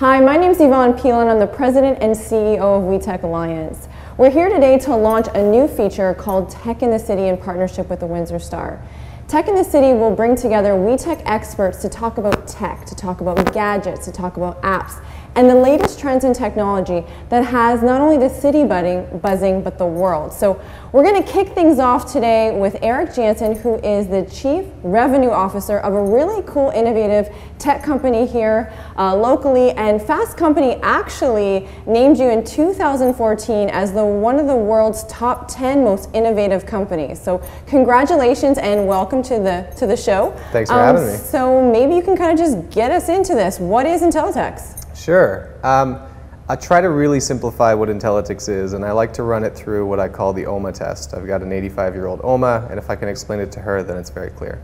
Hi, my name is Yvonne Pilon. I'm the President and CEO of WETech Alliance. We're here today to launch a new feature called Tech in the City in partnership with the Windsor Star. Tech in the City will bring together WETech experts to talk about tech, to talk about gadgets, to talk about apps, and the latest trends in technology that has not only the city buzzing, but the world. So we're going to kick things off today with Eric Janssen, who is the Chief Revenue Officer of a really cool, innovative tech company here locally. And Fast Company actually named you in 2014 as one of the world's top 10 most innovative companies. So congratulations and welcome to the show. Thanks for having me. So maybe you can kind of just get us into this. What is Intellitix? Sure. I try to really simplify what Intellitix is, and I like to run it through what I call the OMA test. I've got an 85-year-old OMA, and if I can explain it to her, then it's very clear.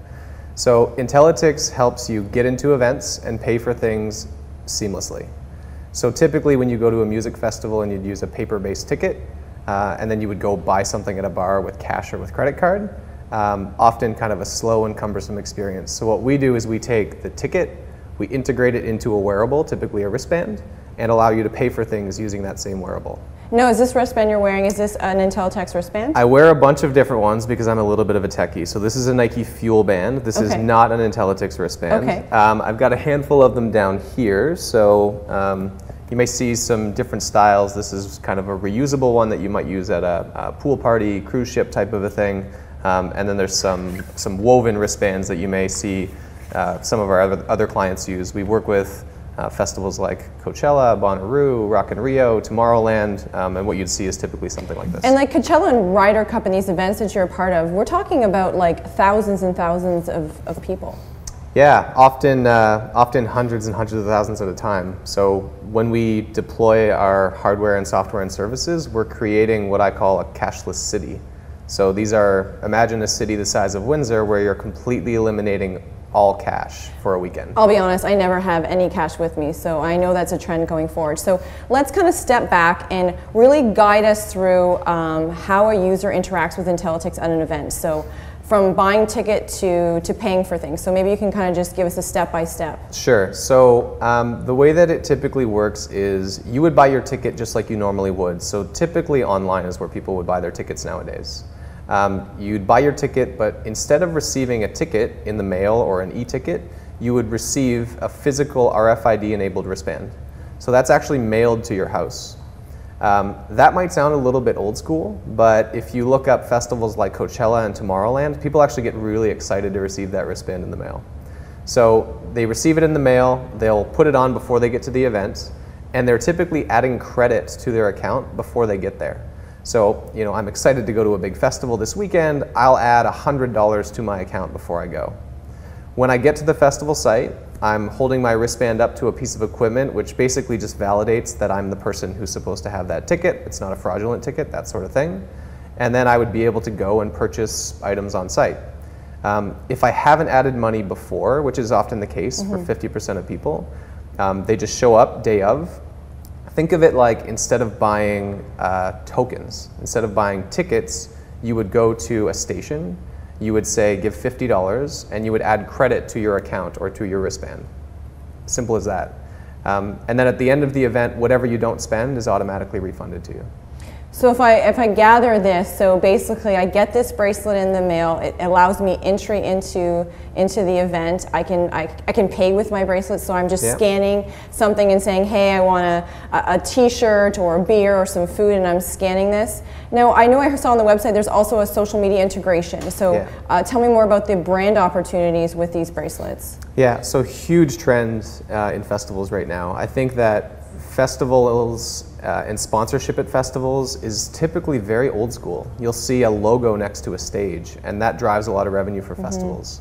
So Intellitix helps you get into events and pay for things seamlessly. So typically when you go to a music festival and you'd use a paper-based ticket, and then you would go buy something at a bar with cash or with credit card, often kind of a slow and cumbersome experience. So what we do is we take the ticket, we integrate it into a wearable, typically a wristband, and allow you to pay for things using that same wearable. No, is this wristband you're wearing, is this an Intellitix wristband? I wear a bunch of different ones because I'm a little bit of a techie. So this is a Nike FuelBand. This is not an Intellitix wristband. Okay. I've got a handful of them down here. So you may see some different styles. This is kind of a reusable one that you might use at a pool party, cruise ship type of a thing. And then there's some woven wristbands that you may see some of our other clients use. We work with festivals like Coachella, Bonnaroo, Rock in Rio, Tomorrowland, and what you'd see is typally something like this. And like Coachella and Ryder Cup and these events that you're a part of, we're talking about like thousands and thousands of people. Yeah, often hundreds and hundreds of thousands at a time. So when we deploy our hardware and software and services, we're creating what I call a cashless city. So these are, imagine a city the size of Windsor where you're completely eliminating all cash for a weekend. I'll be honest, I never have any cash with me, so I know that's a trend going forward. So let's kind of step back and really guide us through how a user interacts with Intellitix at an event. So from buying ticket to paying for things. So maybe you can kind of just give us a step-by-step. Sure. So the way that it typically works is you would buy your ticket just like you normally would. So typically online is where people would buy their tickets nowadays. You'd buy your ticket, but instead of receiving a ticket in the mail or an e-ticket, you would receive a physical RFID-enabled wristband. So that's actually mailed to your house. That might sound a little bit old school, but if you look up festivals like Coachella and Tomorrowland, people actually get really excited to receive that wristband in the mail. So they receive it in the mail, they'll put it on before they get to the event, and they're typically adding credit to their account before they get there. So, you know, I'm excited to go to a big festival this weekend, I'll add $100 to my account before I go. When I get to the festival site, I'm holding my wristband up to a piece of equipment which basically just validates that I'm the person who's supposed to have that ticket. It's not a fraudulent ticket, that sort of thing. And then I would be able to go and purchase items on site. If I haven't added money before, which is often the case for 50% of people, they just show up day of. Think of it like instead of buying tokens, instead of buying tickets, you would go to a station, you would say give $50 and you would add credit to your account or to your wristband. Simple as that. And then at the end of the event, whatever you don't spend is automatically refunded to you. So if I gather this, so basically I get this bracelet in the mail, it allows me entry into the event. I can pay with my bracelet, so I'm just scanning something and saying, hey, I want a t-shirt or a beer or some food, and I'm scanning this. Now, I know I saw on the website there's also a social media integration, so tell me more about the brand opportunities with these bracelets. Yeah, so huge trends in festivals right now. I think that festivals and sponsorship at festivals is typically very old school. You'll see a logo next to a stage, and that drives a lot of revenue for festivals.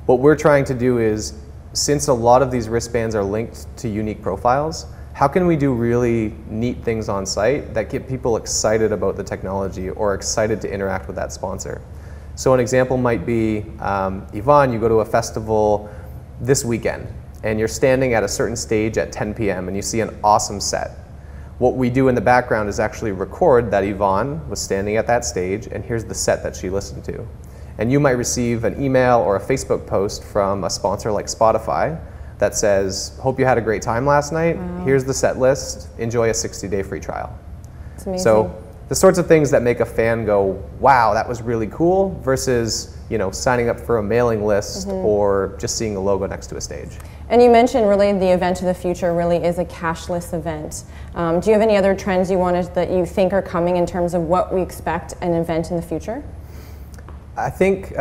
What we're trying to do is, since a lot of these wristbands are linked to unique profiles, how can we do really neat things on site that get people excited about the technology or excited to interact with that sponsor? So an example might be, Yvonne, you go to a festival this weekend, and you're standing at a certain stage at 10 p.m. and you see an awesome set. What we do in the background is actually record that Yvonne was standing at that stage and here's the set that she listened to. And you might receive an email or a Facebook post from a sponsor like Spotify that says, hope you had a great time last night. Wow. Here's the set list. Enjoy a 60-day free trial. It's amazing. So the sorts of things that make a fan go, wow, that was really cool, versus signing up for a mailing list or just seeing a logo next to a stage. And you mentioned really the event of the future really is a cashless event. Do you have any other trends that you think are coming in terms of what we expect an event in the future? I think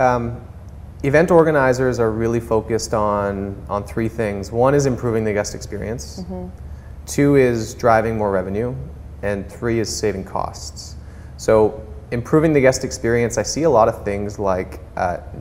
event organizers are really focused on three things. One is improving the guest experience. Two is driving more revenue. And three is saving costs. So improving the guest experience, I see a lot of things like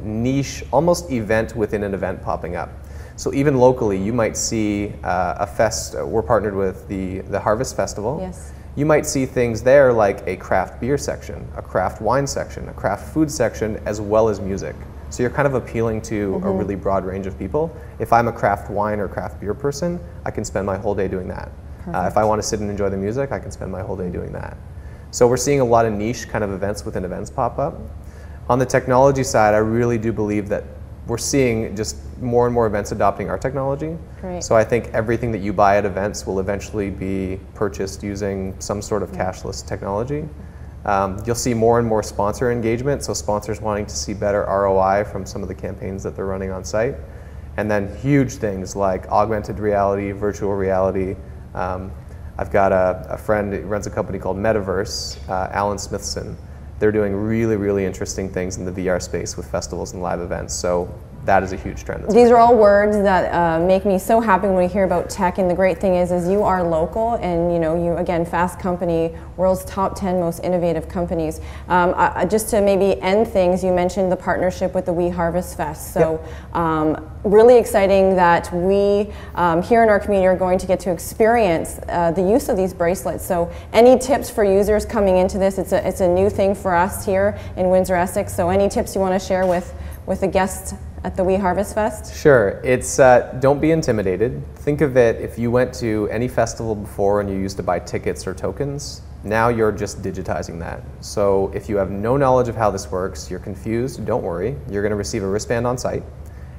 niche, almost event within an event popping up. So even locally, you might see a fest. We're partnered with the Harvest Festival. Yes. You might see things there like a craft beer section, a craft wine section, a craft food section, as well as music. So you're kind of appealing to a really broad range of people. If I'm a craft wine or craft beer person, I can spend my whole day doing that. If I want to sit and enjoy the music, I can spend my whole day doing that. So we're seeing a lot of niche kind of events within events pop up. On the technology side, I really do believe that we're seeing just more and more events adopting our technology. Great. So I think everything that you buy at events will eventually be purchased using some sort of cashless technology. You'll see more and more sponsor engagement, so sponsors wanting to see better ROI from some of the campaigns that they're running on site. And then huge things like augmented reality, virtual reality. I've got a friend who runs a company called Metaverse, Alan Smithson. They're doing really, really interesting things in the VR space with festivals and live events. So that is a huge trend. These are all words that make me so happy when we hear about tech, and the great thing is you are local, and you again, Fast Company, world's top 10 most innovative companies. Just to maybe end things, you mentioned the partnership with the We Harvest Fest. So really exciting that we here in our community are going to get to experience the use of these bracelets. So any tips for users coming into this? It's a new thing for us here in Windsor, Essex. So any tips you want to share with the guests at the We Harvest Fest? Sure. It's don't be intimidated. Think of it, if you went to any festival before and you used to buy tickets or tokens, now you're just digitizing that. So if you have no knowledge of how this works, you're confused, don't worry. You're going to receive a wristband on site,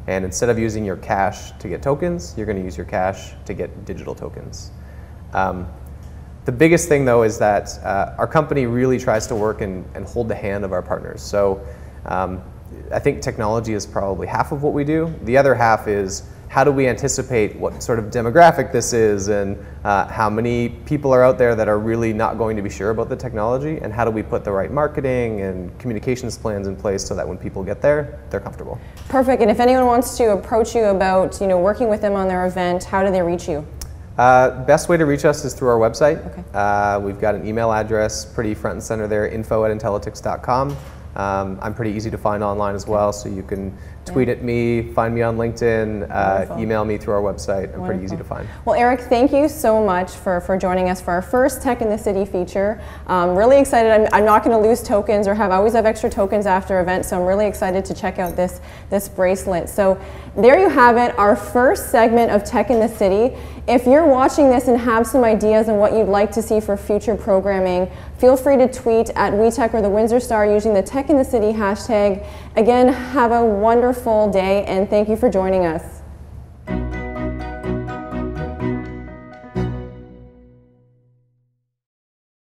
and instead of using your cash to get tokens, you're going to use your cash to get digital tokens. The biggest thing though is that our company really tries to work and hold the hand of our partners. So I think technology is probably half of what we do. The other half is how do we anticipate what sort of demographic this is, and how many people are out there that are really not going to be sure about the technology, and how do we put the right marketing and communications plans in place so that when people get there, they're comfortable. Perfect. And if anyone wants to approach you about working with them on their event, how do they reach you? Best way to reach us is through our website. Okay. We've got an email address, pretty front and center there, info@intellitix.com. I'm pretty easy to find online as well, so you can tweet at me, find me on LinkedIn, email me through our website. I'm pretty easy to find. Well, Eric, thank you so much for joining us for our first Tech in the City feature. Really excited. I'm not going to lose tokens, or I always have extra tokens after events, so I'm really excited to check out this bracelet. So there you have it, our first segment of Tech in the City. If you're watching this and have some ideas on what you'd like to see for future programming, feel free to tweet at WETech or the Windsor Star using the Tech in the City hashtag. Again, have a wonderful day, and thank you for joining us.